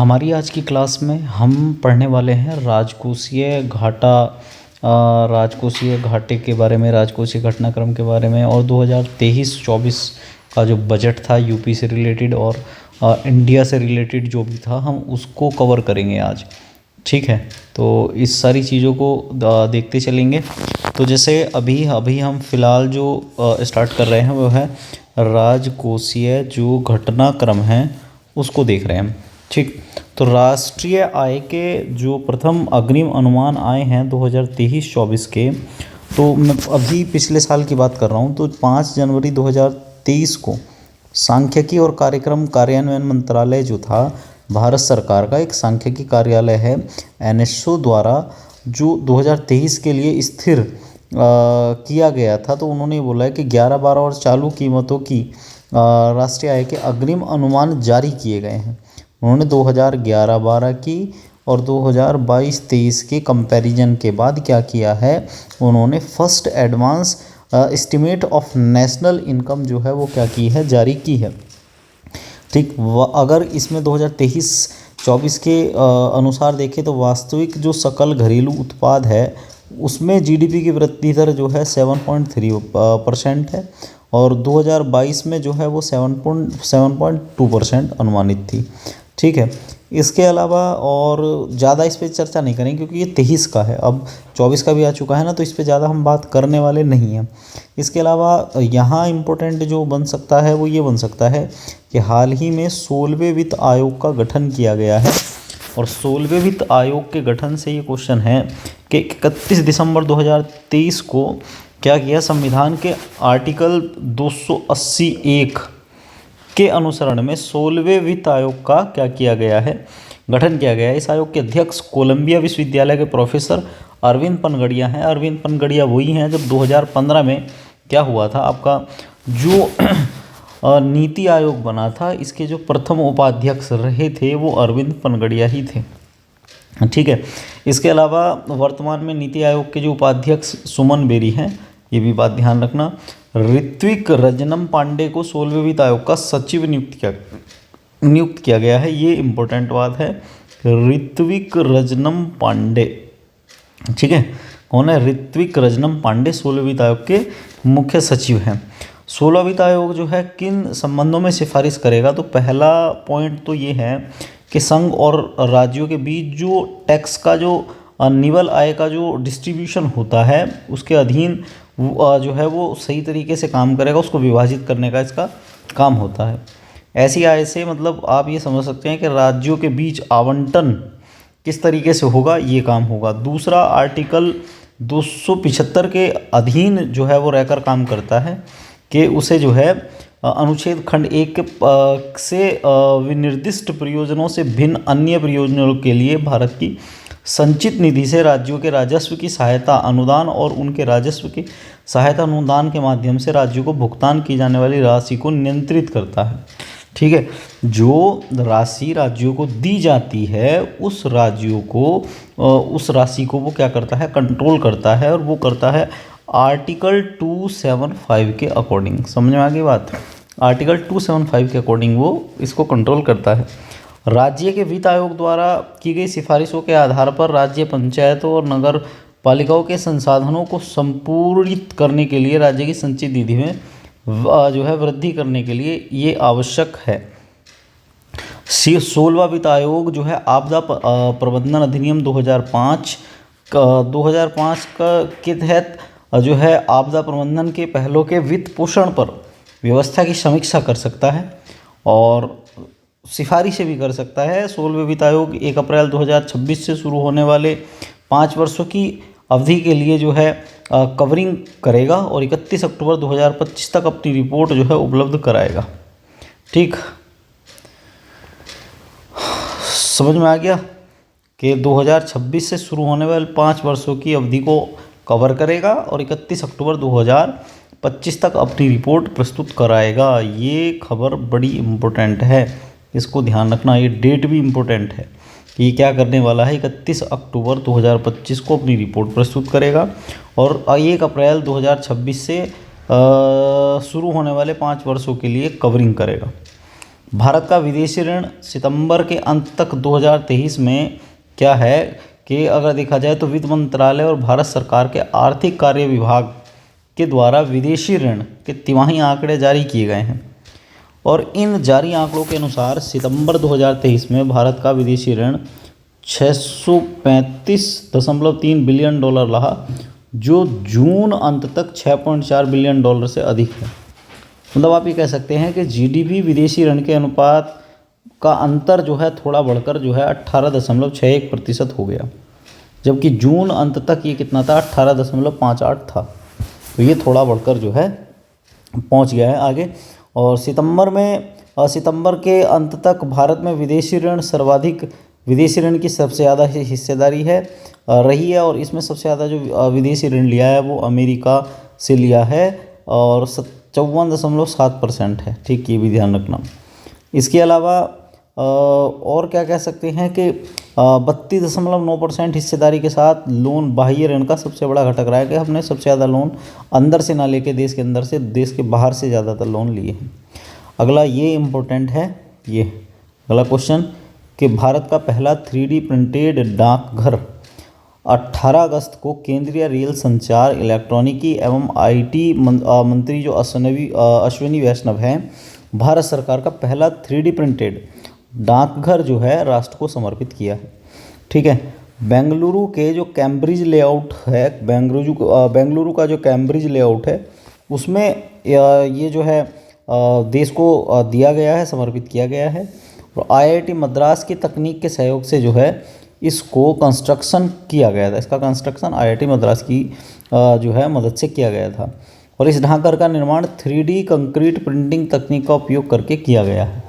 हमारी आज की क्लास में हम पढ़ने वाले हैं राजकोषीय घाटा, राजकोषीय घाटे के बारे में, राजकोषीय घटनाक्रम के बारे में और 2023-24 का जो बजट था यूपी से रिलेटेड और इंडिया से रिलेटेड जो भी था हम उसको कवर करेंगे आज। ठीक है, तो इस सारी चीज़ों को देखते चलेंगे। तो जैसे अभी हम फ़िलहाल जो स्टार्ट कर रहे हैं वो है राजकोषीय जो घटनाक्रम है उसको देख रहे हैं। ठीक, तो राष्ट्रीय आय के जो प्रथम अग्रिम अनुमान आए हैं 2023-24 के, तो मैं अभी पिछले साल की बात कर रहा हूँ। तो 5 जनवरी 2023 को सांख्यिकी और कार्यक्रम कार्यान्वयन मंत्रालय जो था भारत सरकार का एक सांख्यिकी कार्यालय है एनएसओ द्वारा, जो 2023 के लिए स्थिर किया गया था। तो उन्होंने बोला है कि 11-12 और चालू कीमतों की राष्ट्रीय आय के अग्रिम अनुमान जारी किए गए हैं। उन्होंने 2011-12 की और 2022-23 के कंपैरिजन के बाद क्या किया है, उन्होंने first advance estimate of national income जो है वो क्या की है, जारी की है। ठीक, अगर इसमें 2023-24 के अनुसार देखें तो वास्तविक जो सकल घरेलू उत्पाद है उसमें जीडीपी की वृद्धि दर जो है 7.3% है और 2022 में जो है वो 7.2% अनुमानित थी। ठीक है, इसके अलावा और ज़्यादा इस पर चर्चा नहीं करेंगे क्योंकि ये 23 का है, अब 24 का भी आ चुका है ना, तो इस पर ज़्यादा हम बात करने वाले नहीं हैं। इसके अलावा यहाँ इम्पोर्टेंट जो बन सकता है वो ये बन सकता है कि हाल ही में 16वें वित्त आयोग का गठन किया गया है और 16वें वित्त आयोग के गठन से ये क्वेश्चन है कि 31 दिसंबर 2023 को क्या किया, संविधान के आर्टिकल 280(1) के अनुसरण में 16वें वित्त आयोग का क्या किया गया है, गठन किया गया है। इस आयोग के अध्यक्ष कोलंबिया विश्वविद्यालय के प्रोफेसर अरविंद पनगड़िया हैं। अरविंद पनगड़िया वही हैं जब 2015 में क्या हुआ था, आपका जो नीति आयोग बना था इसके जो प्रथम उपाध्यक्ष रहे थे वो अरविंद पनगड़िया ही थे। ठीक है, इसके अलावा वर्तमान में नीति आयोग के जो उपाध्यक्ष सुमन बेरी हैं, ये भी बात ध्यान रखना। ऋत्विक रजनम पांडे को 16वें वित्त आयोग का सचिव नियुक्त किया गया है। ये इम्पोर्टेंट बात है, ऋत्विक रजनम पांडे। ठीक है, कौन है, ऋत्विक रजनम पांडे 16वें वित्त आयोग के मुख्य सचिव हैं। 16वां वित्त आयोग जो है किन संबंधों में सिफारिश करेगा, तो पहला पॉइंट तो ये है कि संघ और राज्यों के बीच जो टैक्स का जो निवल आय का जो डिस्ट्रीब्यूशन होता है उसके अधीन जो है वो सही तरीके से काम करेगा, उसको विभाजित करने का इसका काम होता है। ऐसी आय से मतलब आप ये समझ सकते हैं कि राज्यों के बीच आवंटन किस तरीके से होगा, ये काम होगा। दूसरा, आर्टिकल 275 के अधीन जो है वो रहकर काम करता है कि उसे जो है अनुच्छेद खंड 1 से विनिर्दिष्ट प्रयोजनों से भिन्न अन्य प्रयोजनों के लिए भारत की संचित निधि से राज्यों के राजस्व की सहायता अनुदान और उनके राजस्व की सहायता अनुदान के माध्यम से राज्यों को भुगतान की जाने वाली राशि को नियंत्रित करता है। ठीक है, जो राशि राज्यों को दी जाती है उस राशि को वो क्या करता है, कंट्रोल करता है, और वो करता है आर्टिकल 275 के अकॉर्डिंग। समझ में आ गई बात, आर्टिकल 275 के अकॉर्डिंग वो इसको कंट्रोल करता है। राज्य के वित्त आयोग द्वारा की गई सिफारिशों के आधार पर राज्य पंचायतों और नगर पालिकाओं के संसाधनों को संपूर्णित करने के लिए राज्य की संचित निधि में जो है वृद्धि करने के लिए ये आवश्यक है। 16वां वित्त आयोग जो है आपदा प्रबंधन अधिनियम 2005 का के तहत जो है आपदा प्रबंधन के पहलों के वित्त पोषण पर व्यवस्था की समीक्षा कर सकता है और सिफारिशें भी कर सकता है। 16वें वित्त आयोग 1 अप्रैल 2026 से शुरू होने वाले 5 वर्षों की अवधि के लिए जो है कवरिंग करेगा और 31 अक्टूबर 2025 तक अपनी रिपोर्ट जो है उपलब्ध कराएगा। ठीक, समझ में आ गया कि 2026 से शुरू होने वाले 5 वर्षों की अवधि को कवर करेगा और 31 अक्टूबर 2025 तक अपनी रिपोर्ट प्रस्तुत कराएगा। ये खबर बड़ी इम्पोर्टेंट है, इसको ध्यान रखना। ये डेट भी इम्पोर्टेंट है कि ये क्या करने वाला है, 31 अक्टूबर 2025 को अपनी रिपोर्ट प्रस्तुत करेगा और 1 अप्रैल 2026 से शुरू होने वाले 5 वर्षों के लिए कवरिंग करेगा। भारत का विदेशी ऋण सितंबर के अंत तक 2023 में क्या है कि अगर देखा जाए तो वित्त मंत्रालय और भारत सरकार के आर्थिक कार्य विभाग के द्वारा विदेशी ऋण के तिमाही आंकड़े जारी किए गए हैं और इन जारी आंकड़ों के अनुसार सितंबर 2023 में भारत का विदेशी ऋण 635.3 बिलियन डॉलर रहा, जो जून अंत तक 6.4 बिलियन डॉलर से अधिक है। मतलब आप ये कह सकते हैं कि जीडीपी विदेशी ऋण के अनुपात का अंतर जो है थोड़ा बढ़कर जो है 18.61% हो गया, जबकि जून अंत तक ये कितना था, 18.58 था। तो ये थोड़ा बढ़कर जो है पहुंच गया है आगे। और सितंबर के अंत तक भारत में विदेशी ऋण की सबसे ज़्यादा हिस्सेदारी रही है और इसमें सबसे ज़्यादा जो विदेशी ऋण लिया है वो अमेरिका से लिया है और 54.7% है। ठीक, ये भी ध्यान रखना। इसके अलावा और क्या कह सकते हैं कि 32.9% हिस्सेदारी के साथ लोन बाह्य ऋण का सबसे बड़ा घटक रहा है कि हमने सबसे ज़्यादा लोन अंदर से ना लेके देश के अंदर से, देश के बाहर से ज़्यादातर लोन लिए हैं। अगला ये इम्पोर्टेंट है, ये अगला क्वेश्चन कि भारत का पहला 3D प्रिंटेड डाकघर 18 अगस्त को केंद्रीय रेल संचार, इलेक्ट्रॉनिकी एवं IT मंत्री जो अश्विनी वैष्णव हैं, भारत सरकार का पहला 3D प्रिंटेड डाकघर जो है राष्ट्र को समर्पित किया है। ठीक है, बेंगलुरु के जो कैम्ब्रिज लेआउट है, बेंगलुरु का जो कैम्ब्रिज लेआउट है उसमें ये जो है देश को दिया गया है, समर्पित किया गया है। और IIT मद्रास की तकनीक के सहयोग से जो है इसको कंस्ट्रक्शन किया गया था। इसका कंस्ट्रक्शन IIT मद्रास की जो है मदद से किया गया था और इस डाकघर का निर्माण 3D कंक्रीट प्रिंटिंग तकनीक का उपयोग करके किया गया है।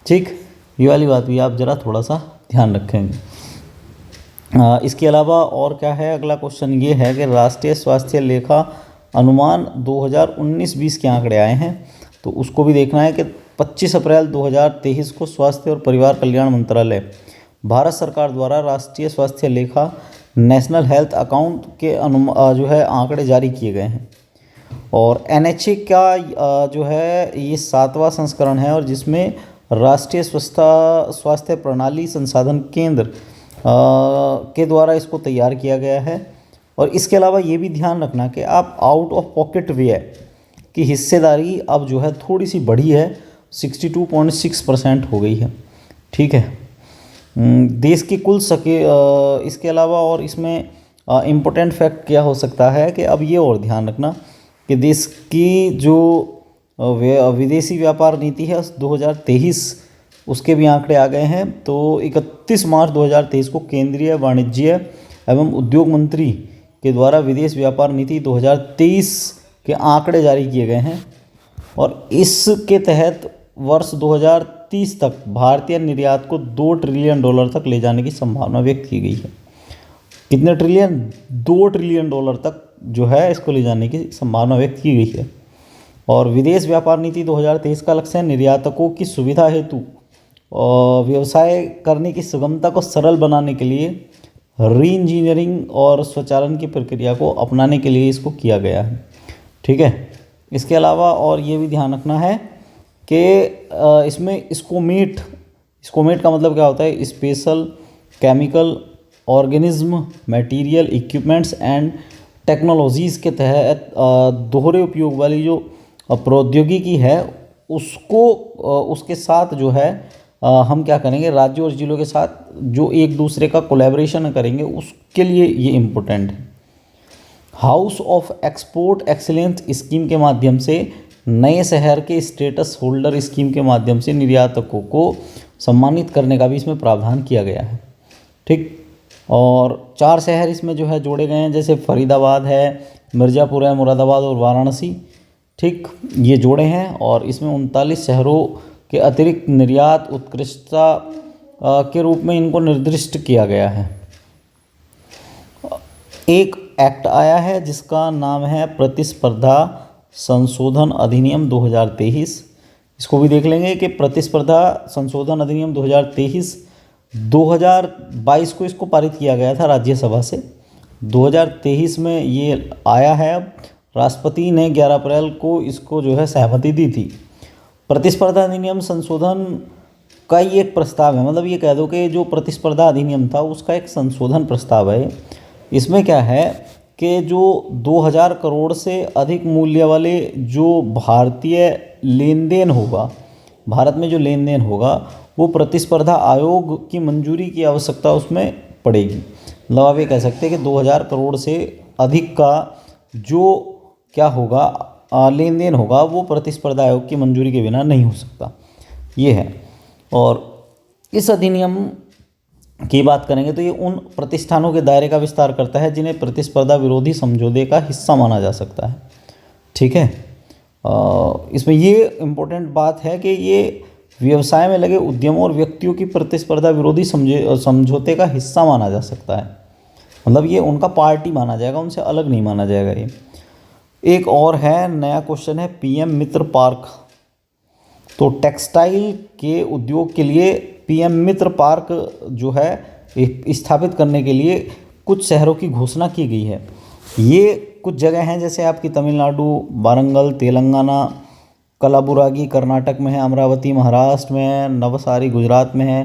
ठीक, ये वाली बात भी आप ज़रा थोड़ा सा ध्यान रखेंगे। इसके अलावा और क्या है, अगला क्वेश्चन ये है कि राष्ट्रीय स्वास्थ्य लेखा अनुमान 2019-20 के आंकड़े आए हैं, तो उसको भी देखना है कि 25 अप्रैल 2023 को स्वास्थ्य और परिवार कल्याण मंत्रालय, भारत सरकार द्वारा राष्ट्रीय स्वास्थ्य लेखा नेशनल हेल्थ अकाउंट के जो है आंकड़े जारी किए गए हैं और NHA का जो है ये 7वां संस्करण है और जिसमें राष्ट्रीय स्वास्थ्य प्रणाली संसाधन केंद्र के द्वारा इसको तैयार किया गया है। और इसके अलावा ये भी ध्यान रखना कि आप आउट ऑफ पॉकेट व्यय की हिस्सेदारी अब जो है थोड़ी सी बढ़ी है, 62.6% हो गई है। ठीक है, देश की कुल इसके अलावा और इसमें इम्पोर्टेंट फैक्ट क्या हो सकता है कि अब ये और ध्यान रखना कि देश की जो विदेशी व्यापार नीति है 2023 उसके भी आंकड़े आ गए हैं। तो 31 मार्च 2023 को केंद्रीय वाणिज्य एवं उद्योग मंत्री के द्वारा विदेश व्यापार नीति 2023 के आंकड़े जारी किए गए हैं और इसके तहत वर्ष 2030 तक भारतीय निर्यात को $2 ट्रिलियन तक ले जाने की संभावना व्यक्त की गई है। कितने ट्रिलियन? $2 ट्रिलियन तक जो है इसको ले जाने की संभावना व्यक्त की गई है। और विदेश व्यापार नीति 2023 का लक्ष्य निर्यातकों की सुविधा हेतु व्यवसाय करने की सुगमता को सरल बनाने के लिए री इंजीनियरिंग और स्वचालन की प्रक्रिया को अपनाने के लिए इसको किया गया है। ठीक है, इसके अलावा और ये भी ध्यान रखना है कि इसमें स्कोमेट का मतलब क्या होता है? Special chemical organism material equipments and technologies के तहत दोहरे उपयोग वाली जो प्रौद्योगिकी है उसको उसके साथ जो है हम क्या करेंगे, राज्यों और जिलों के साथ जो एक दूसरे का कोलैबोरेशन करेंगे उसके लिए ये इम्पोर्टेंट है। House of export excellence scheme के माध्यम से नए शहर के स्टेटस होल्डर स्कीम के माध्यम से निर्यातकों को सम्मानित करने का भी इसमें प्रावधान किया गया है। ठीक, और 4 शहर इसमें जो है जोड़े गए हैं, जैसे फरीदाबाद है, मिर्ज़ापुर है, मुरादाबाद और वाराणसी। ठीक, ये जोड़े हैं और इसमें 39 शहरों के अतिरिक्त निर्यात उत्कृष्टता के रूप में इनको निर्दिष्ट किया गया है। एक एक्ट आया है जिसका नाम है प्रतिस्पर्धा संशोधन अधिनियम 2023। इसको भी देख लेंगे कि प्रतिस्पर्धा संशोधन अधिनियम 2023 2022 को इसको पारित किया गया था राज्यसभा से। 2023 में ये आया है। राष्ट्रपति ने 11 अप्रैल को इसको जो है सहमति दी थी प्रतिस्पर्धा अधिनियम संशोधन का ही एक प्रस्ताव है, मतलब ये कह दो कि जो प्रतिस्पर्धा अधिनियम था उसका एक संशोधन प्रस्ताव है। इसमें क्या है कि जो 2000 करोड़ से अधिक मूल्य वाले जो भारतीय लेन देन होगा, भारत में जो लेन देन होगा, वो प्रतिस्पर्धा आयोग की मंजूरी की आवश्यकता उसमें पड़ेगी। मतलब आप ये कह सकते हैं कि 2000 करोड़ से अधिक का जो क्या होगा लेन देन होगा, वो प्रतिस्पर्धा आयोग की मंजूरी के बिना नहीं हो सकता, ये है। और इस अधिनियम की बात करेंगे तो ये उन प्रतिष्ठानों के दायरे का विस्तार करता है जिन्हें प्रतिस्पर्धा विरोधी समझौते का हिस्सा माना जा सकता है। ठीक है, इसमें ये इम्पोर्टेंट बात है कि ये व्यवसाय में लगे उद्यमों और व्यक्तियों की प्रतिस्पर्धा विरोधी समझौते का हिस्सा माना जा सकता है। मतलब ये उनका पार्टी माना जाएगा, उनसे अलग नहीं माना जाएगा ये। एक और है, नया क्वेश्चन है, पीएम मित्र पार्क। तो टेक्सटाइल के उद्योग के लिए पीएम मित्र पार्क जो है स्थापित करने के लिए कुछ शहरों की घोषणा की गई है। ये कुछ जगह हैं जैसे आपकी तमिलनाडु, वारंगल तेलंगाना, कलाबुरागी कर्नाटक में है, अमरावती महाराष्ट्र में है, नवसारी गुजरात में है,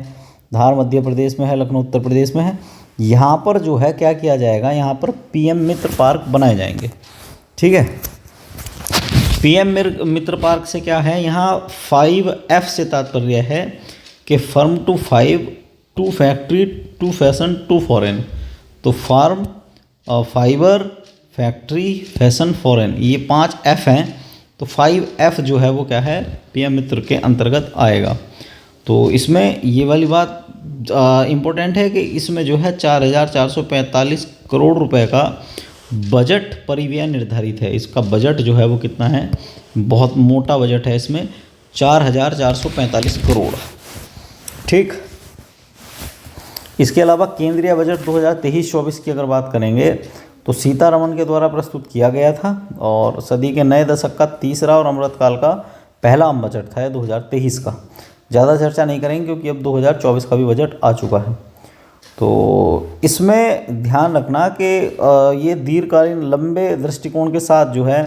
धार मध्य प्रदेश में है, लखनऊ उत्तर प्रदेश में है। यहाँ पर जो है क्या किया जाएगा, यहाँ पर पीएम मित्र पार्क बनाए जाएंगे। ठीक है, पीएम मित्र पार्क से क्या है, यहाँ 5F से तात्पर्य है कि farm to 5, to factory, to fashion, to foreign. तो farm, fibre, factory, fashion, foreign, ये 5F हैं। तो 5F जो है वो क्या है, पीएम मित्र के अंतर्गत आएगा। तो इसमें ये वाली बात इम्पोर्टेंट है कि इसमें जो है 4445 करोड़ रुपए का बजट परिव्यय निर्धारित है। इसका बजट जो है वो कितना है, बहुत मोटा बजट है इसमें, 4445 करोड़। ठीक, इसके अलावा केंद्रीय बजट 2023-24 की अगर बात करेंगे तो सीतारमण के द्वारा प्रस्तुत किया गया था और सदी के नए दशक का तीसरा और अमृतकाल का पहला आम बजट था 2023 का। ज़्यादा चर्चा नहीं करेंगे क्योंकि अब 2024 का भी बजट आ चुका है। तो इसमें ध्यान रखना कि ये दीर्घकालीन लंबे दृष्टिकोण के साथ जो है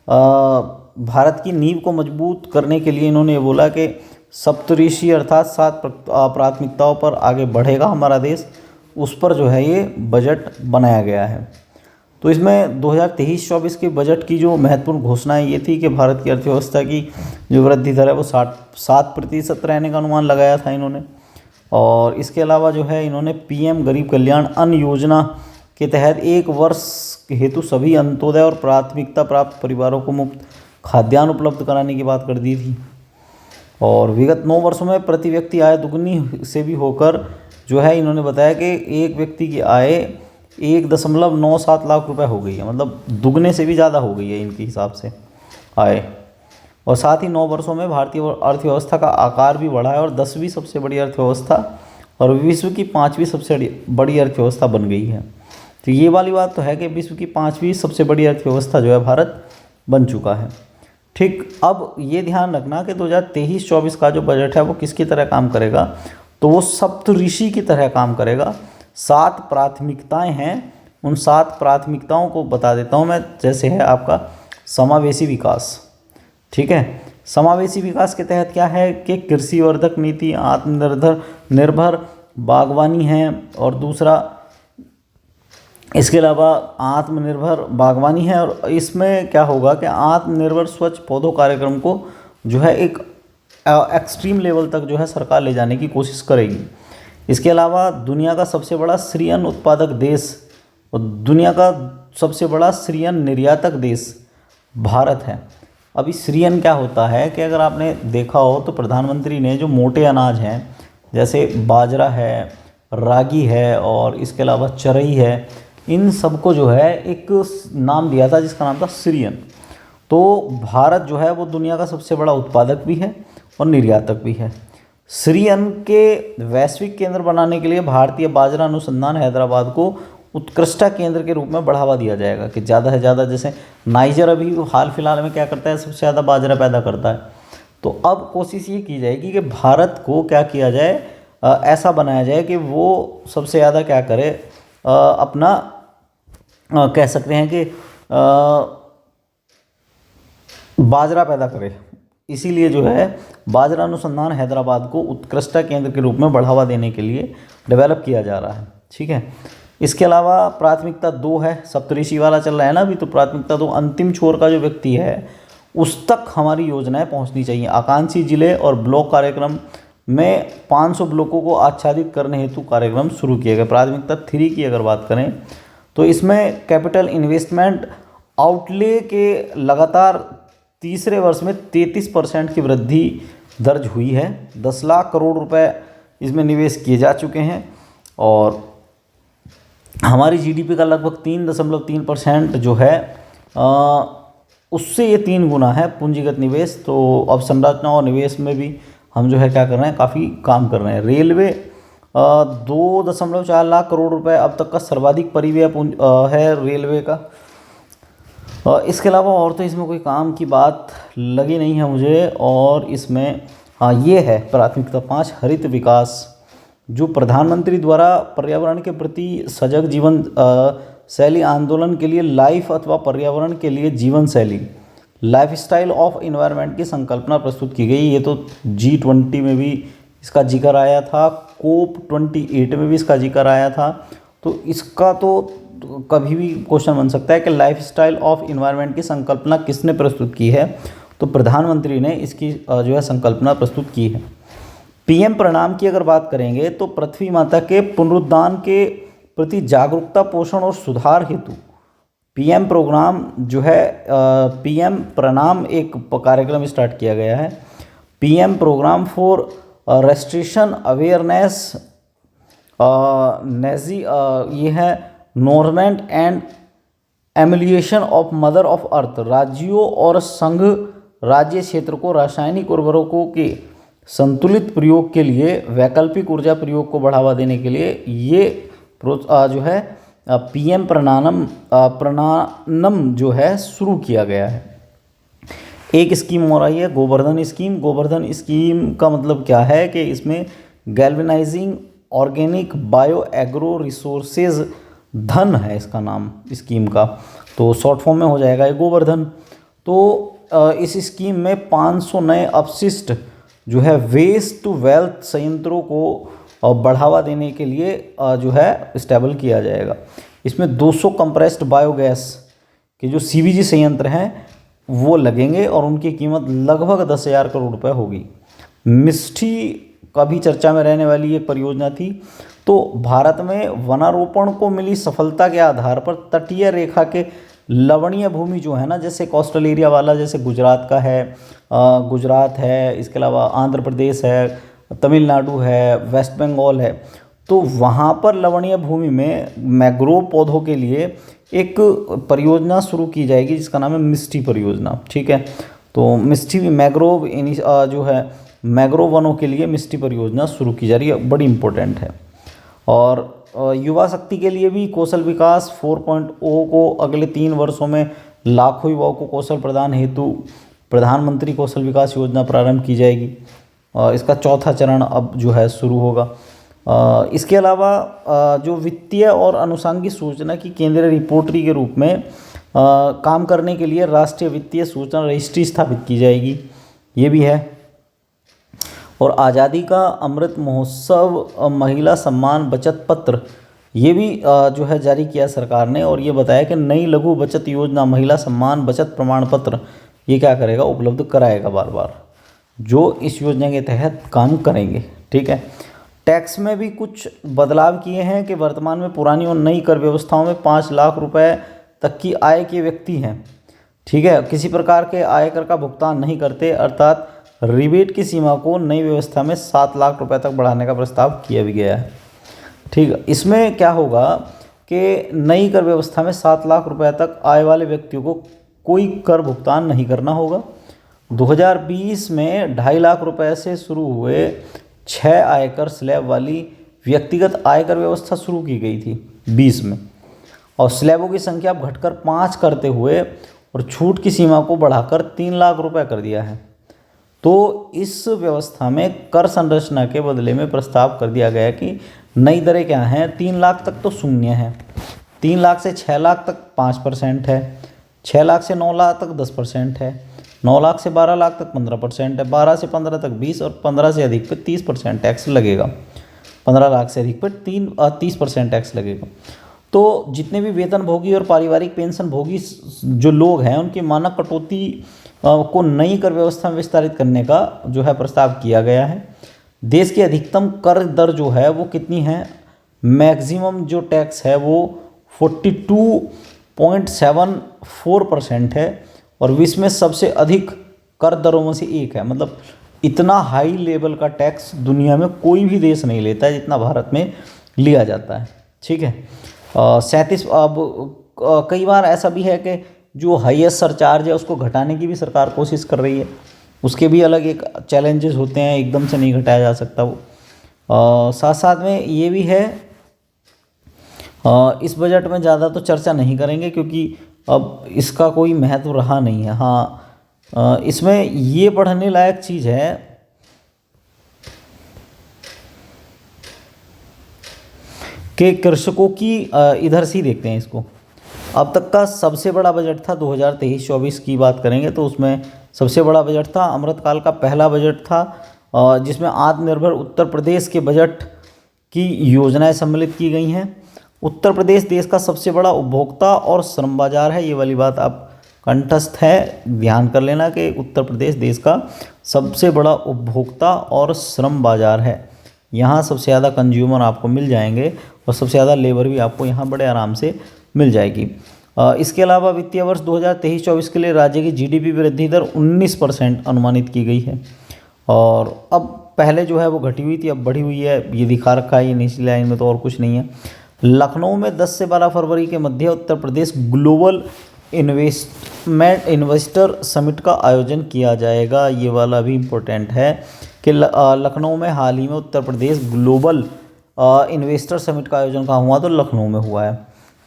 भारत की नींव को मजबूत करने के लिए इन्होंने बोला कि सप्तऋषि अर्थात 7 प्राथमिकताओं पर आगे बढ़ेगा हमारा देश, उस पर जो है ये बजट बनाया गया है। तो इसमें 2023-24 के बजट की जो महत्वपूर्ण घोषणाएं ये थी कि भारत की अर्थव्यवस्था की जो वृद्धि दर है वो 7% रहने का अनुमान लगाया था इन्होंने। और इसके अलावा जो है इन्होंने पीएम गरीब कल्याण अन्न योजना के तहत 1 वर्ष हेतु सभी अंत्योदय और प्राथमिकता प्राप्त परिवारों को मुफ्त खाद्यान्न उपलब्ध कराने की बात कर दी थी। और विगत 9 वर्षों में प्रति व्यक्ति आय दुगनी से भी होकर जो है इन्होंने बताया कि एक व्यक्ति की आय 1.97 लाख रुपए हो गई है, मतलब दुगने से भी ज़्यादा हो गई है इनके हिसाब से आय। और साथ ही 9 वर्षों में भारतीय अर्थव्यवस्था का आकार भी बढ़ा है और 10वीं सबसे बड़ी अर्थव्यवस्था और विश्व की 5वीं सबसे बड़ी अर्थव्यवस्था बन गई है। तो ये वाली बात तो है कि विश्व की 5वीं सबसे बड़ी अर्थव्यवस्था जो है भारत बन चुका है। ठीक, अब ये ध्यान रखना कि 2023-24 का जो बजट है वो किसकी तरह काम करेगा, तो वो सप्तऋषि की तरह काम करेगा। 7 प्राथमिकताएं हैं, उन 7 प्राथमिकताओं को बता देता हूँ मैं। जैसे है आपका समावेशी विकास। ठीक है, समावेशी विकास के तहत क्या है कि कृषि वर्धक नीति, आत्मनिर्भर बागवानी है, और दूसरा इसके अलावा आत्मनिर्भर बागवानी है। और इसमें क्या होगा कि आत्मनिर्भर स्वच्छ पौधों कार्यक्रम को जो है एक एक्सट्रीम लेवल तक जो है सरकार ले जाने की कोशिश करेगी। इसके अलावा दुनिया का सबसे बड़ा श्रीअन्न उत्पादक देश और दुनिया का सबसे बड़ा श्रीअन्न निर्यातक देश भारत है। अभी श्रीअन्न क्या होता है कि अगर आपने देखा हो तो प्रधानमंत्री ने जो मोटे अनाज हैं जैसे बाजरा है, रागी है और इसके अलावा चरई है, इन सबको जो है एक नाम दिया था जिसका नाम था श्रीअन्न। तो भारत जो है वो दुनिया का सबसे बड़ा उत्पादक भी है और निर्यातक भी है। श्रीअन्न के वैश्विक केंद्र बनाने के लिए भारतीय बाजरा अनुसंधान हैदराबाद को उत्कृष्टता केंद्र के रूप में बढ़ावा दिया जाएगा कि ज़्यादा से ज़्यादा, जैसे नाइजर अभी हाल फिलहाल में क्या करता है, सबसे ज़्यादा बाजरा पैदा करता है। तो अब कोशिश ये की जाएगी कि भारत को क्या किया जाए, ऐसा बनाया जाए कि वो सबसे ज़्यादा क्या करे, अपना कह सकते हैं कि बाजरा पैदा करे इसीलिए जो है बाजरा अनुसंधान हैदराबाद को उत्कृष्टता केंद्र के रूप में बढ़ावा देने के लिए डेवलप किया जा रहा है। ठीक है, इसके अलावा प्राथमिकता 2 है, सप्तऋषि वाला चल रहा है ना अभी, तो प्राथमिकता 2 अंतिम छोर का जो व्यक्ति है उस तक हमारी योजनाएं पहुंचनी चाहिए। आकांक्षी जिले और ब्लॉक कार्यक्रम में 500 ब्लॉकों को आच्छादित करने हेतु कार्यक्रम शुरू किए गए। प्राथमिकता 3 की अगर बात करें तो इसमें कैपिटल इन्वेस्टमेंट आउटले के लगातार तीसरे वर्ष में 33% की वृद्धि दर्ज हुई है। 10 लाख करोड़ रुपए इसमें निवेश किए जा चुके हैं और हमारी जीडीपी का लगभग 3.3% जो है उससे ये 3 गुना है पूंजीगत निवेश। तो अवसंरचना और निवेश में भी हम जो है क्या कर रहे हैं, काफ़ी काम कर रहे हैं। रेलवे 2.4 लाख करोड़ रुपए अब तक का सर्वाधिक परिव्यय है रेलवे का। इसके अलावा और तो इसमें कोई काम की बात लगी नहीं है मुझे। और इसमें हाँ ये है प्राथमिकता 5 हरित विकास, जो प्रधानमंत्री द्वारा पर्यावरण के प्रति सजग जीवन शैली आंदोलन के लिए लाइफ अथवा पर्यावरण के लिए जीवन शैली लाइफस्टाइल ऑफ इन्वायरमेंट की संकल्पना प्रस्तुत की गई। ये तो G20 में भी इसका जिक्र आया था, COP28 में भी इसका जिक्र आया था। तो इसका तो कभी भी क्वेश्चन बन सकता है कि लाइफस्टाइल ऑफ इन्वायरमेंट की संकल्पना किसने प्रस्तुत की है, तो प्रधानमंत्री ने इसकी जो है संकल्पना प्रस्तुत की है। PM प्रणाम की अगर बात करेंगे तो पृथ्वी माता के पुनरुद्धार के प्रति जागरूकता, पोषण और सुधार हेतु PM प्रोग्राम जो है PM प्रणाम एक कार्यक्रम स्टार्ट किया गया है। PM programme for restriction awareness नेजी ये है नॉर्मेंट and emulation of mother of earth. राज्यों और संघ राज्य क्षेत्र को रासायनिक उर्वरकों के संतुलित प्रयोग के लिए वैकल्पिक ऊर्जा प्रयोग को बढ़ावा देने के लिए ये जो है PM प्रणानम जो है शुरू किया गया है। एक स्कीम और आई है गोवर्धन स्कीम। गोवर्धन स्कीम का मतलब क्या है कि इसमें galvanising organic bio agro resources धन है इसका नाम स्कीम का, तो शॉर्ट फॉर्म में हो जाएगा ये गोवर्धन। तो इस स्कीम में 500 नए अपशिष्ट जो है वेस्ट टू वेल्थ संयंत्रों को बढ़ावा देने के लिए जो है स्टेबल किया जाएगा। इसमें 200 कंप्रेस्ड बायोगैस के जो CBG संयंत्र हैं वो लगेंगे और उनकी कीमत लगभग 10,000 करोड़ रुपए होगी। मिष्टी का भी चर्चा में रहने वाली एक परियोजना थी। तो भारत में वनारोपण को मिली सफलता के आधार पर तटीय रेखा के लवणीय भूमि जो है ना, जैसे कोस्टल एरिया वाला जैसे गुजरात का है, गुजरात है, इसके अलावा आंध्र प्रदेश है, तमिलनाडु है, वेस्ट बंगाल है, तो वहाँ पर लवणीय भूमि में मैंग्रोव पौधों के लिए एक परियोजना शुरू की जाएगी जिसका नाम है मिष्टी परियोजना। ठीक है, तो मिष्टी मैंग्रोव जो है मैंग्रोव वनों के लिए मिष्टी परियोजना शुरू की जा रही है, बड़ी इंपॉर्टेंट है। और युवा शक्ति के लिए भी कौशल विकास 4.0 को अगले 3 वर्षों में लाखों युवाओं को कौशल प्रदान हेतु प्रधानमंत्री कौशल विकास योजना प्रारंभ की जाएगी। इसका चौथा चरण अब जो है शुरू होगा। इसके अलावा जो वित्तीय और अनुषंगिक सूचना की केंद्रीय रिपोर्टरी के रूप में काम करने के लिए राष्ट्रीय वित्तीय सूचना रजिस्ट्री स्थापित की जाएगी, ये भी है। और आज़ादी का अमृत महोत्सव महिला सम्मान बचत पत्र ये भी जो है जारी किया सरकार ने, और ये बताया कि नई लघु बचत योजना महिला सम्मान बचत प्रमाण पत्र ये क्या करेगा, उपलब्ध कराएगा बार बार, जो इस योजना के तहत काम करेंगे। ठीक है, टैक्स में भी कुछ बदलाव किए हैं कि वर्तमान में पुरानी और नई कर व्यवस्थाओं में 5 लाख रुपए तक की आय के व्यक्ति हैं, ठीक है, किसी प्रकार के आयकर का भुगतान नहीं करते, अर्थात रिबेट की सीमा को नई व्यवस्था में 7 लाख रुपए तक बढ़ाने का प्रस्ताव किया भी गया है। ठीक है, इसमें क्या होगा कि नई कर व्यवस्था में 7 लाख रुपए तक आय वाले व्यक्तियों को कोई कर भुगतान नहीं करना होगा। 2020 में 2.5 लाख रुपए से शुरू हुए 6 आयकर स्लैब वाली व्यक्तिगत आयकर व्यवस्था शुरू की गई थी 20 में, और स्लैबों की संख्या अब घटकर 5 करते हुए और छूट की सीमा को बढ़ाकर 3 लाख रुपए कर दिया है। तो इस व्यवस्था में कर संरचना के बदले में प्रस्ताव कर दिया गया कि नई दरें क्या हैं, 3 लाख तक तो शून्य है, 3 लाख से 6 लाख तक 5% है, 6 लाख से 9 लाख तक 10% है, 9 लाख से 12 लाख तक 15% है, 12 से 15 तक 20 और 15 से अधिक पे 30% टैक्स लगेगा। 15 लाख से अधिक पे 30% टैक्स लगेगा। तो जितने भी वेतनभोगी और पारिवारिक पेंशन भोगी जो लोग हैं उनकी मानक कटौती को नई कर व्यवस्था में विस्तारित करने का जो है प्रस्ताव किया गया है। देश की अधिकतम कर दर जो है वो कितनी है, मैक्सिमम जो टैक्स है वो 42.74% है और विश्व में सबसे अधिक कर दरों में से एक है। मतलब इतना हाई लेवल का टैक्स दुनिया में कोई भी देश नहीं लेता है जितना भारत में लिया जाता है। ठीक है। 37 अब कई बार ऐसा भी है कि जो हाईएस्ट सरचार्ज है उसको घटाने की भी सरकार कोशिश कर रही है, उसके भी अलग एक चैलेंजेस होते हैं, एकदम से नहीं घटाया जा सकता वो। साथ साथ में ये भी है, इस बजट में ज़्यादा तो चर्चा नहीं करेंगे क्योंकि अब इसका कोई महत्व रहा नहीं है। हाँ, इसमें ये पढ़ने लायक चीज़ है कि कृषकों की, इधर से ही देखते हैं इसको। अब तक का सबसे बड़ा बजट था 2023-24 की बात करेंगे तो उसमें सबसे बड़ा बजट था, अमृतकाल का पहला बजट था जिसमें आत्मनिर्भर उत्तर प्रदेश के बजट की योजनाएं सम्मिलित की गई हैं। उत्तर प्रदेश देश का सबसे बड़ा उपभोक्ता और श्रम बाजार है, ये वाली बात आप कंठस्थ है, ध्यान कर लेना कि उत्तर प्रदेश देश का सबसे बड़ा उपभोक्ता और श्रम बाजार है। यहाँ सबसे ज़्यादा कंज्यूमर आपको मिल जाएंगे और सबसे ज़्यादा लेबर भी आपको यहाँ बड़े आराम से मिल जाएगी। इसके अलावा वित्तीय वर्ष 2023-24 के लिए राज्य की जीडीपी वृद्धि दर 19% अनुमानित की गई है और अब पहले जो है वो घटी हुई थी, अब बढ़ी हुई है, ये दिखा रखा है ये निचली लाइन में, तो और कुछ नहीं है। लखनऊ में 10 से 12 फरवरी के मध्य Uttar Pradesh global investor summit का आयोजन किया जाएगा। ये वाला भी इम्पोर्टेंट है कि लखनऊ में हाल ही में Uttar Pradesh global investor summit का आयोजन कहाँ हुआ, तो लखनऊ में हुआ है।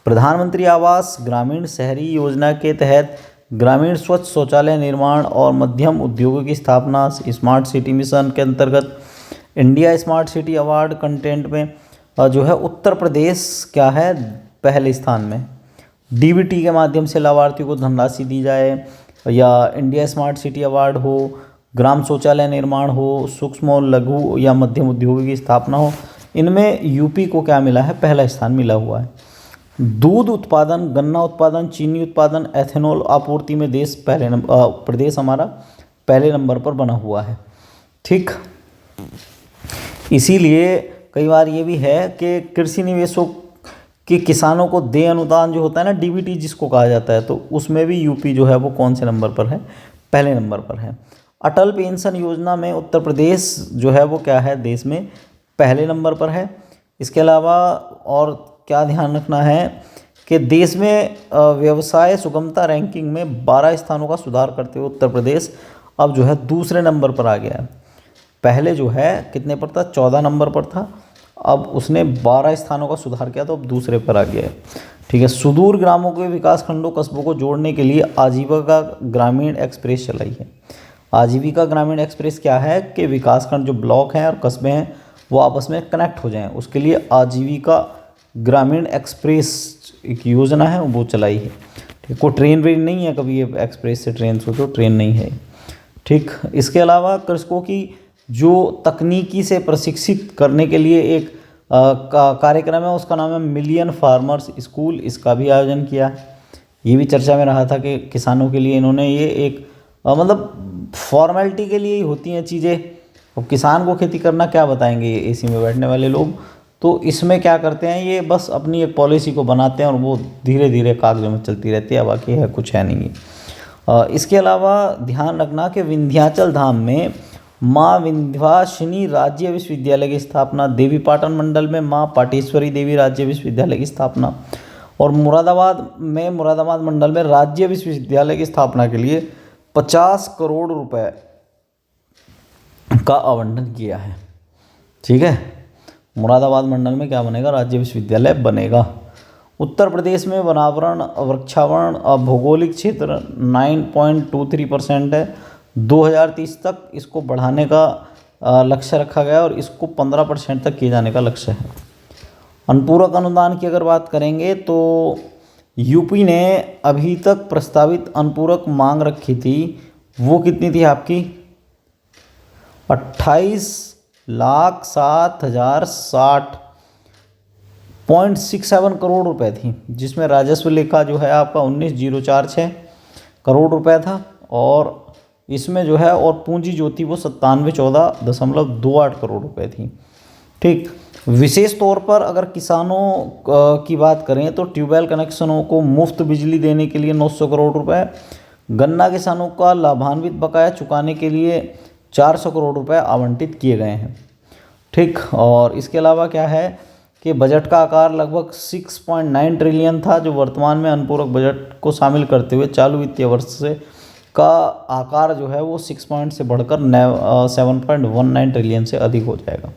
प्रधानमंत्री आवास ग्रामीण शहरी योजना के तहत ग्रामीण स्वच्छ शौचालय निर्माण और मध्यम उद्योगों की स्थापना, स्मार्ट सिटी मिशन के अंतर्गत India smart city award content में जो है उत्तर प्रदेश क्या है पहले स्थान में। डीबीटी के माध्यम से लाभार्थियों को धनराशि दी जाए या इंडिया स्मार्ट सिटी अवार्ड हो, ग्राम शौचालय निर्माण हो, सूक्ष्म और लघु या मध्यम उद्योगों की स्थापना हो, इनमें यूपी को क्या मिला है, पहला स्थान मिला हुआ है। दूध उत्पादन, गन्ना उत्पादन, चीनी उत्पादन, एथेनॉल आपूर्ति में प्रदेश हमारा पहले नंबर पर बना हुआ है। ठीक, इसीलिए कई बार ये भी है कि कृषि निवेशों कि किसानों को दे अनुदान जो होता है ना, डीबीटी जिसको कहा जाता है, तो उसमें भी यूपी जो है वो कौन से नंबर पर है, पहले नंबर पर है। अटल पेंशन योजना में उत्तर प्रदेश जो है वो क्या है, देश में पहले नंबर पर है। इसके अलावा और क्या ध्यान रखना है कि देश में व्यवसाय सुगमता रैंकिंग में 12 स्थानों का सुधार करते हुए उत्तर प्रदेश अब जो है दूसरे नंबर पर आ गया है। पहले जो है कितने पर था, 14 नंबर पर था, अब उसने 12 स्थानों का सुधार किया तो अब दूसरे पर आ गया है। ठीक है। सुदूर ग्रामों के विकास खंडों कस्बों को जोड़ने के लिए आजीविका ग्रामीण एक्सप्रेस चलाई है। आजीविका ग्रामीण एक्सप्रेस क्या है कि विकास खंड जो ब्लॉक हैं और कस्बे हैं वो आपस में कनेक्ट हो जाएं, उसके लिए आजीविका ग्रामीण एक्सप्रेस एक योजना है वो चलाई है। ठीक, कोई ट्रेन वेन नहीं है, कभी ये एक्सप्रेस से ट्रेन सोचो, ट्रेन नहीं है। ठीक, इसके अलावा कृषकों की जो तकनीकी से प्रशिक्षित करने के लिए एक कार्यक्रम है, उसका नाम है मिलियन फार्मर्स स्कूल, इसका भी आयोजन किया है। ये भी चर्चा में रहा था कि किसानों के लिए इन्होंने ये एक मतलब फॉर्मेलिटी के लिए ही होती हैं चीज़ें। अब किसान को खेती करना क्या बताएंगे ये एसी में बैठने वाले लोग, तो इसमें क्या करते हैं, ये बस अपनी एक पॉलिसी को बनाते हैं और वो धीरे धीरे कागजों में चलती रहती है, बाकी है कुछ है नहीं। इसके अलावा ध्यान रखना कि विंध्याचल धाम में माँ विंध्यवासिनी राज्य विश्वविद्यालय की स्थापना, देवीपाटन मंडल में माँ पाटेश्वरी देवी राज्य विश्वविद्यालय की स्थापना और मुरादाबाद मंडल में राज्य विश्वविद्यालय की स्थापना के लिए 50 करोड़ रुपए का आवंटन किया है। ठीक है, मुरादाबाद मंडल में क्या बनेगा, राज्य विश्वविद्यालय बनेगा। उत्तर प्रदेश में वनावरण वृक्षावरण भौगोलिक क्षेत्र 9.23% है। 2030 तक इसको बढ़ाने का लक्ष्य रखा गया और इसको 15% तक किए जाने का लक्ष्य है। अनुपूरक अनुदान की अगर बात करेंगे तो यूपी ने अभी तक प्रस्तावित अनुपूरक मांग रखी थी वो कितनी थी आपकी 28,07,060.67 करोड़ रुपए थी, जिसमें राजस्व लेखा जो है आपका 19,046 करोड़ रुपए था, और इसमें जो है और पूंजी जो थी वो 97,14.28 करोड़ रुपए थी। ठीक, विशेष तौर पर अगर किसानों की बात करें तो ट्यूबवेल कनेक्शनों को मुफ्त बिजली देने के लिए 900 करोड़ रुपए, गन्ना किसानों का लाभान्वित बकाया चुकाने के लिए 400 करोड़ रुपए आवंटित किए गए हैं। ठीक, और इसके अलावा क्या है कि बजट का आकार लगभग 6.9 ट्रिलियन था, जो वर्तमान में अनुपूरक बजट को शामिल करते हुए चालू वित्तीय वर्ष से का आकार जो है वो 6 पॉइंट से बढ़कर 7.19 ट्रिलियन से अधिक हो जाएगा।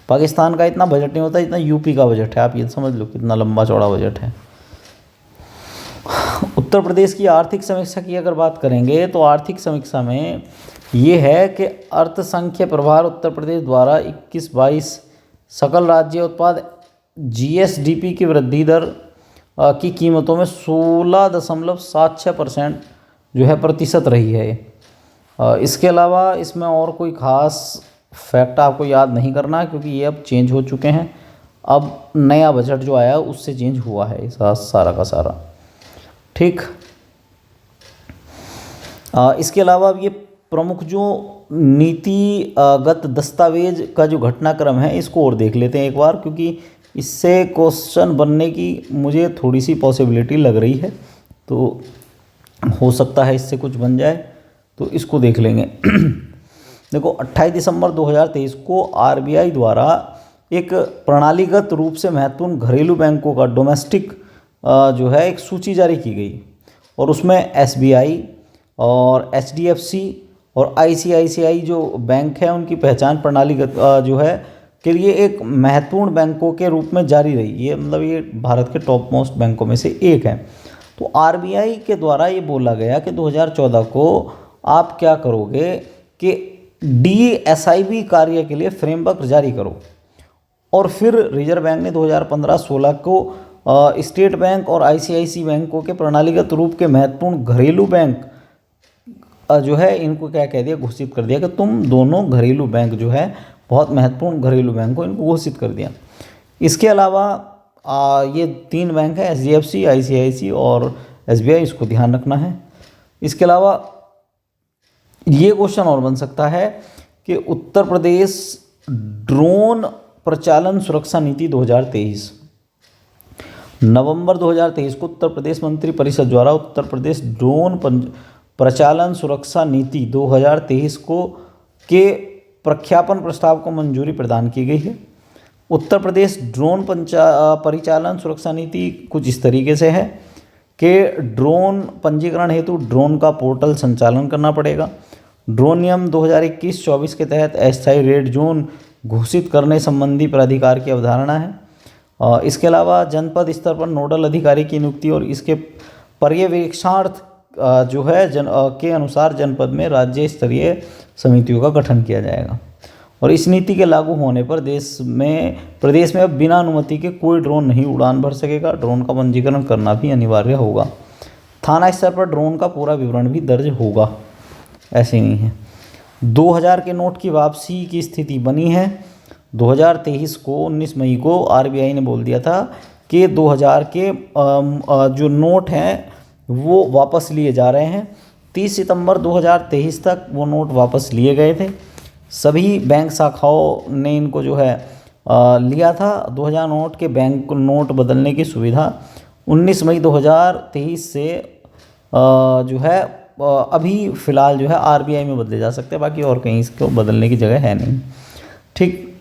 पाकिस्तान का इतना बजट नहीं होता जितना यूपी का बजट है, आप ये समझ लो कितना लंबा चौड़ा बजट है। उत्तर प्रदेश की आर्थिक समीक्षा की अगर बात करेंगे तो आर्थिक समीक्षा में ये है कि अर्थसंख्य प्रभार उत्तर प्रदेश द्वारा 21-22 सकल राज्य उत्पाद जीएसडीपी की वृद्धि दर की कीमतों में 16.76% जो है प्रतिशत रही है। इसके अलावा इसमें और कोई ख़ास फैक्ट आपको याद नहीं करना, क्योंकि ये अब चेंज हो चुके हैं। अब नया बजट जो आया उससे चेंज हुआ है सारा का सारा। ठीक, इसके अलावा अब ये प्रमुख जो नीतिगत दस्तावेज का जो घटनाक्रम है इसको और देख लेते हैं एक बार, क्योंकि इससे क्वेश्चन बनने की मुझे थोड़ी सी पॉसिबिलिटी लग रही है, तो हो सकता है इससे कुछ बन जाए, तो इसको देख लेंगे। देखो 28 दिसंबर 2023 को आरबीआई द्वारा एक प्रणालीगत रूप से महत्वपूर्ण घरेलू बैंकों का डोमेस्टिक जो है एक सूची जारी की गई, और उसमें एसबीआई और एचडीएफसी और आईसीआईसीआई जो बैंक है उनकी पहचान प्रणालीगत जो है के लिए एक महत्वपूर्ण बैंकों के रूप में जारी रही। ये मतलब ये भारत के टॉप मोस्ट बैंकों में से एक है। तो आरबीआई के द्वारा ये बोला गया कि 2014 को आप क्या करोगे कि डीएसआईबी कार्य के लिए फ्रेमवर्क जारी करो, और फिर रिजर्व बैंक ने 2015-16 को स्टेट बैंक और आईसीआईसी बैंकों के प्रणालीगत रूप के महत्वपूर्ण घरेलू बैंक जो है इनको क्या कह दिया, घोषित कर दिया कि तुम दोनों घरेलू बैंक जो है बहुत महत्वपूर्ण घरेलू बैंक को इनको घोषित कर दिया। इसके अलावा ये 3 बैंक हैं, एचडीएफसी, आईसीआईसी और एसबीआई, इसको ध्यान रखना है। इसके अलावा ये क्वेश्चन और बन सकता है कि उत्तर प्रदेश ड्रोन प्रचालन सुरक्षा नीति 2023, नवंबर 2023 को उत्तर प्रदेश मंत्री परिषद द्वारा उत्तर प्रदेश ड्रोन प्रचालन सुरक्षा नीति 2023 को के प्रख्यापन प्रस्ताव को मंजूरी प्रदान की गई है। उत्तर प्रदेश ड्रोन परिचालन सुरक्षा नीति कुछ इस तरीके से है कि ड्रोन पंजीकरण हेतु ड्रोन का पोर्टल संचालन करना पड़ेगा। ड्रोन नियम 2021-24 के तहत अस्थायी रेड जोन घोषित करने संबंधी प्राधिकार की अवधारणा है। इसके अलावा जनपद स्तर पर नोडल अधिकारी की नियुक्ति और इसके पर्यवेक्षणार्थ जो है के अनुसार जनपद में राज्य स्तरीय समितियों का गठन किया जाएगा। और इस नीति के लागू होने पर प्रदेश में अब बिना अनुमति के कोई ड्रोन नहीं उड़ान भर सकेगा। ड्रोन का पंजीकरण करना भी अनिवार्य होगा। थाना स्तर पर ड्रोन का पूरा विवरण भी दर्ज होगा, ऐसे नहीं है। 2000 के नोट की वापसी की स्थिति बनी है। 2023 को 19 मई को आरबीआई ने बोल दिया था कि 2000 के जो नोट हैं वो वापस लिए जा रहे हैं। 30 सितंबर 2023 तक वो नोट वापस लिए गए थे। सभी बैंक शाखाओं ने इनको जो है लिया था। 2000 नोट के बैंक नोट बदलने की सुविधा 19 मई 2023 से जो है अभी फ़िलहाल जो है आरबीआई में बदले जा सकते हैं, बाकी और कहीं इसको बदलने की जगह है नहीं। ठीक,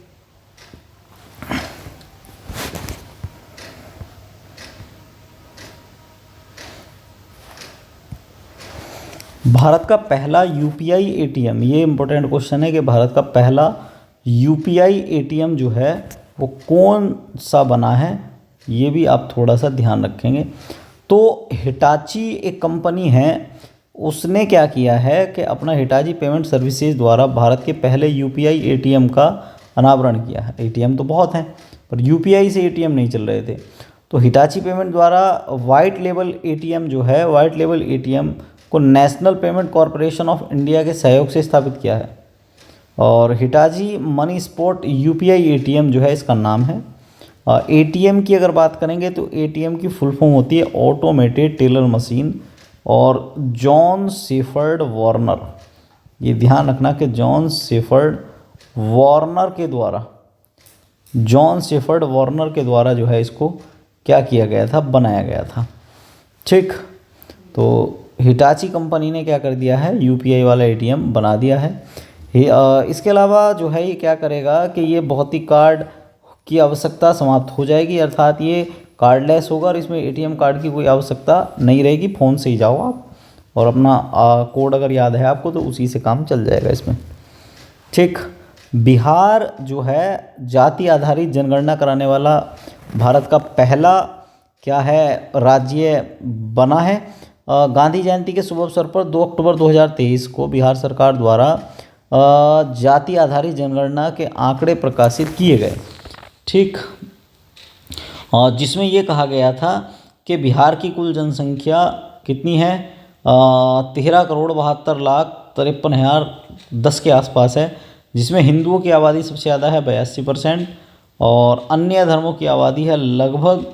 भारत का पहला यूपीआई एटीएम, ये इम्पोर्टेंट क्वेश्चन है कि भारत का पहला यूपीआई एटीएम जो है वो कौन सा बना है, ये भी आप थोड़ा सा ध्यान रखेंगे। तो हिटाची एक कंपनी है, उसने क्या किया है कि अपना हिटाची पेमेंट सर्विसेज द्वारा भारत के पहले यूपीआई एटीएम का अनावरण किया है। एटीएम तो बहुत हैं पर यूपीआई से एटीएम नहीं चल रहे थे, तो हिटाची पेमेंट द्वारा वाइट लेबल एटीएम जो है, वाइट लेबल एटीएम को national payment corporation of India के सहयोग से स्थापित किया है। और Hitachi money spot UPI ATM जो है इसका नाम है। एटीएम की अगर बात करेंगे तो एटीएम की फुल फॉर्म होती है ऑटोमेटेड टेलर मशीन। और जॉन शेफर्ड वार्नर, ये ध्यान रखना कि जॉन शेफर्ड वार्नर के द्वारा जो है इसको क्या किया गया था, बनाया गया था। ठीक, तो हिटाची कंपनी ने क्या कर दिया है, यूपीआई वाला एटीएम बना दिया है। इसके अलावा जो है ये क्या करेगा कि ये भौतिक कार्ड की आवश्यकता समाप्त हो जाएगी, अर्थात ये कार्डलेस होगा और इसमें एटीएम कार्ड की कोई आवश्यकता नहीं रहेगी। फ़ोन से ही जाओ आप और अपना कोड अगर याद है आपको तो उसी से काम चल जाएगा इसमें। ठीक, बिहार जो है जाति आधारित जनगणना कराने वाला भारत का पहला क्या है राज्य बना है। गांधी जयंती के शुभ अवसर पर 2 अक्टूबर 2023 को बिहार सरकार द्वारा जाति आधारित जनगणना के आंकड़े प्रकाशित किए गए। ठीक, जिसमें ये कहा गया था कि बिहार की कुल जनसंख्या कितनी है, 13,72,53,10 के आसपास है, जिसमें हिंदुओं की आबादी सबसे ज़्यादा है 82% और अन्य धर्मों की आबादी है लगभग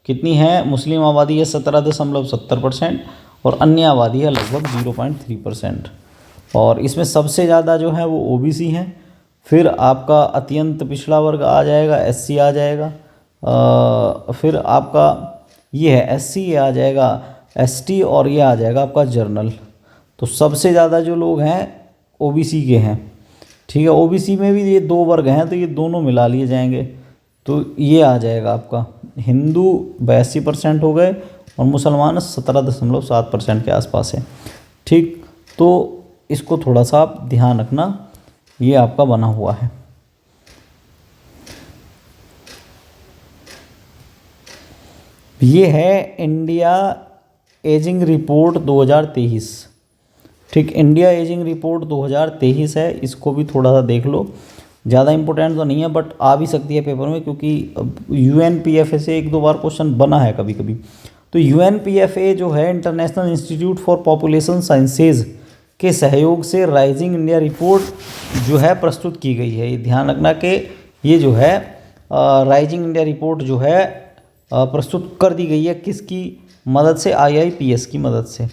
कितनी है, मुस्लिम आबादी है 17.70% और अन्य आबादी है लगभग 0.3%। और इसमें सबसे ज़्यादा जो है वो ओबीसी हैं, फिर आपका अत्यंत पिछड़ा वर्ग आ जाएगा, एससी आ जाएगा, फिर आपका ये है एससी, ये आ जाएगा एसटी और ये आ जाएगा आपका जर्नल। तो सबसे ज़्यादा जो लोग हैं ओबीसी के हैं। ठीक है, ओबीसी में भी ये 2 वर्ग हैं तो ये दोनों मिला लिए जाएंगे तो ये आ जाएगा आपका हिंदू 82% हो गए और मुसलमान 17.7% के आसपास है। ठीक, तो इसको थोड़ा सा आप ध्यान रखना, ये आपका बना हुआ है। ये है इंडिया एजिंग रिपोर्ट 2023। ठीक, इंडिया एजिंग रिपोर्ट 2023 है, इसको भी थोड़ा सा देख लो। ज़्यादा इंपॉर्टेंट तो नहीं है बट आ भी सकती है पेपर में, क्योंकि यूएनपीएफए से 1-2 बार क्वेश्चन बना है कभी कभी। तो यूएनपीएफए जो है international institute for population sciences के सहयोग से राइजिंग इंडिया रिपोर्ट जो है प्रस्तुत की गई है। ये ध्यान रखना कि ये जो है राइजिंग इंडिया रिपोर्ट जो है प्रस्तुत कर दी गई है किसकी मदद से, IIPS की मदद से।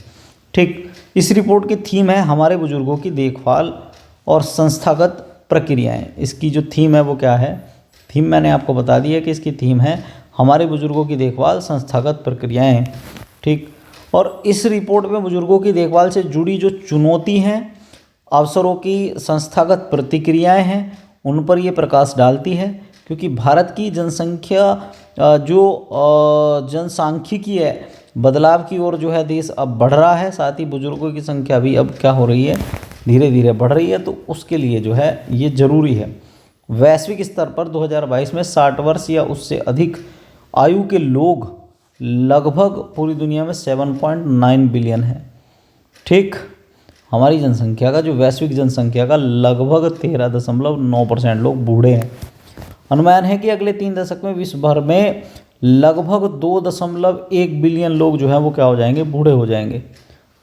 ठीक, इस रिपोर्ट की थीम है हमारे बुजुर्गों की देखभाल और संस्थागत प्रक्रियाएं। इसकी जो थीम है वो क्या है, थीम मैंने आपको बता दी है कि इसकी थीम है हमारे बुजुर्गों की देखभाल संस्थागत प्रक्रियाएं। ठीक, और इस रिपोर्ट में बुजुर्गों की देखभाल से जुड़ी जो चुनौती हैं, अवसरों की संस्थागत प्रतिक्रियाएं हैं, उन पर ये प्रकाश डालती है। क्योंकि भारत की जनसंख्या जो जनसांख्यिकी है बदलाव की ओर जो है देश अब बढ़ रहा है, साथ ही बुजुर्गों की संख्या भी अब क्या हो रही है, धीरे धीरे बढ़ रही है। तो उसके लिए जो है ये ज़रूरी है। वैश्विक स्तर पर 2022 में 60 वर्ष या उससे अधिक आयु के लोग लगभग पूरी दुनिया में 7.9 बिलियन है। ठीक, हमारी जनसंख्या का जो वैश्विक जनसंख्या का लगभग 13.9% लोग बूढ़े हैं। अनुमान है कि अगले 3 दशक में विश्व भर में लगभग 2.1 बिलियन लोग जो हैं वो क्या हो जाएंगे, बूढ़े हो जाएंगे,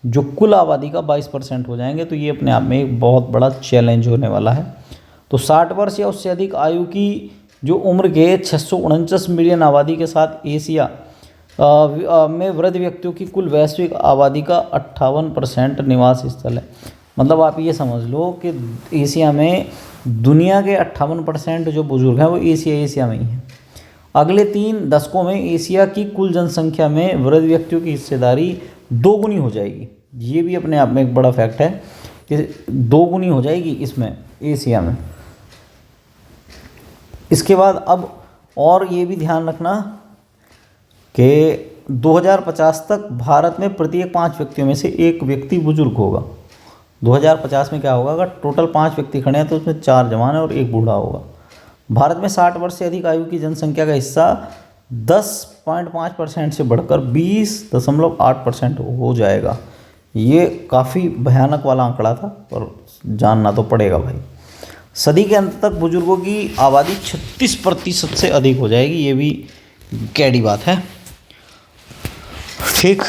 जो कुल आबादी का 22% हो जाएंगे। तो ये अपने आप में एक बहुत बड़ा चैलेंज होने वाला है। तो 60 वर्ष या उससे अधिक आयु की जो उम्र के 649 मिलियन आबादी के साथ एशिया में वृद्ध व्यक्तियों की कुल वैश्विक आबादी का 58% निवास स्थल है। मतलब आप ये समझ लो कि एशिया में दुनिया के 58% जो बुजुर्ग हैं वो एशिया में ही हैं। अगले 3 दशकों में एशिया की कुल जनसंख्या में वृद्ध व्यक्तियों की हिस्सेदारी 2 गुनी हो जाएगी। ये भी अपने आप में एक बड़ा फैक्ट है कि 2 गुनी हो जाएगी इसमें एशिया में। इसके बाद अब और ये भी ध्यान रखना कि 2050 तक भारत में प्रत्येक 5 व्यक्तियों में से 1 व्यक्ति बुजुर्ग होगा। 2050 में क्या होगा, अगर टोटल 5 व्यक्ति खड़े हैं तो उसमें 4 जवान है और 1 बूढ़ा होगा। भारत में 60 वर्ष से अधिक आयु की जनसंख्या का हिस्सा 10.5% से बढ़कर 20.8% हो जाएगा। ये काफ़ी भयानक वाला आंकड़ा था पर जानना तो पड़ेगा भाई। सदी के अंत तक बुजुर्गों की आबादी 36% से अधिक हो जाएगी। ये भी कैडी बात है। ठीक,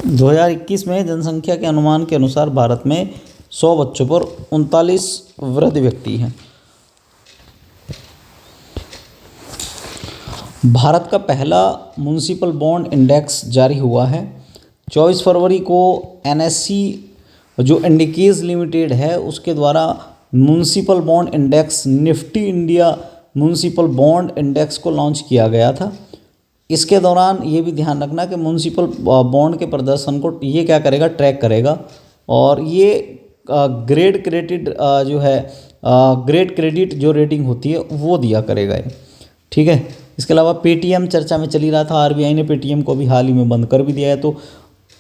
2021 में जनसंख्या के अनुमान के अनुसार भारत में 100 बच्चों पर 39 वृद्ध व्यक्ति हैं। भारत का पहला म्युनिसिपल बॉन्ड इंडेक्स जारी हुआ है। 24 फरवरी को NSE जो इंडिकेज लिमिटेड है उसके द्वारा municipal bond index Nifty India municipal bond index को लॉन्च किया गया था। इसके दौरान ये भी ध्यान रखना कि म्युनिसिपल बॉन्ड के प्रदर्शन को ये क्या करेगा, ट्रैक करेगा, और ये ग्रेड क्रेडिट जो है ग्रेड क्रेडिट जो रेटिंग होती है वो दिया करेगा ये, ठीक है। इसके अलावा पेटीएम चर्चा में चली रहा था, RBI ने पेटीएम को भी हाल ही में बंद कर भी दिया है। तो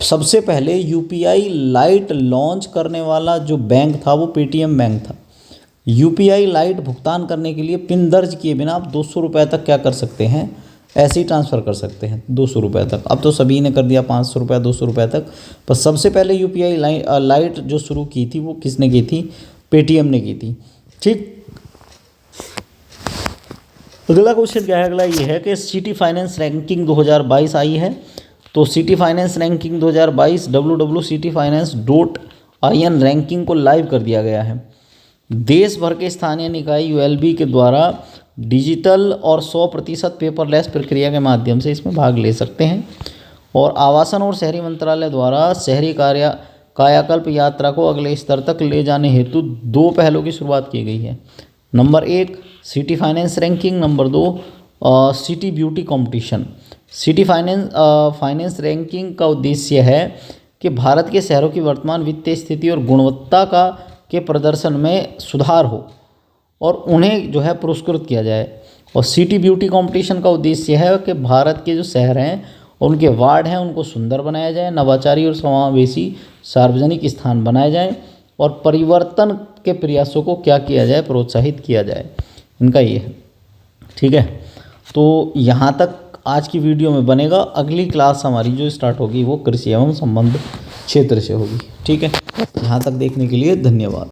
सबसे पहले UPI लाइट लॉन्च करने वाला जो बैंक था वो पेटीएम बैंक था। UPI लाइट भुगतान करने के लिए पिन दर्ज किए बिना आप 200 रुपये तक क्या कर सकते हैं, ऐसे ही ट्रांसफ़र कर सकते हैं 200 रुपये तक। अब तो सभी ने कर दिया 500 रुपये 200 रुपये तक, पर सबसे पहले UPI लाइट जो शुरू की थी वो किसने की थी, पेटीएम ने की थी, ठीक। अगला क्वेश्चन क्या है, अगला ये है कि सिटी फाइनेंस रैंकिंग 2022 आई है। तो city finance ranking 2022 www.cityfinance.in ranking को लाइव कर दिया गया है। देश भर के स्थानीय निकाय ULB के द्वारा डिजिटल और 100% पेपरलेस प्रक्रिया के माध्यम से इसमें भाग ले सकते हैं। और आवासन और शहरी मंत्रालय द्वारा शहरी कायाकल्प यात्रा को अगले स्तर तक ले जाने हेतु 2 पहलों की शुरुआत की गई है। Number 1 city finance ranking, number 2 city beauty competition. City finance ranking का उद्देश्य है कि भारत के शहरों की वर्तमान वित्तीय स्थिति और गुणवत्ता के प्रदर्शन में सुधार हो और उन्हें जो है पुरस्कृत किया जाए। और सिटी ब्यूटी कंपटीशन का उद्देश्य है कि भारत के जो शहर हैं और उनके वार्ड हैं उनको सुंदर बनाया जाए, नवाचारी और समावेशी सार्वजनिक स्थान बनाए जाएं और परिवर्तन के प्रयासों को क्या किया जाए, प्रोत्साहित किया जाए। इनका ये है, ठीक है। तो यहाँ तक आज की वीडियो में बनेगा। अगली क्लास हमारी जो स्टार्ट होगी वो कृषि एवं संबंध क्षेत्र से होगी, ठीक है। यहाँ तक देखने के लिए धन्यवाद।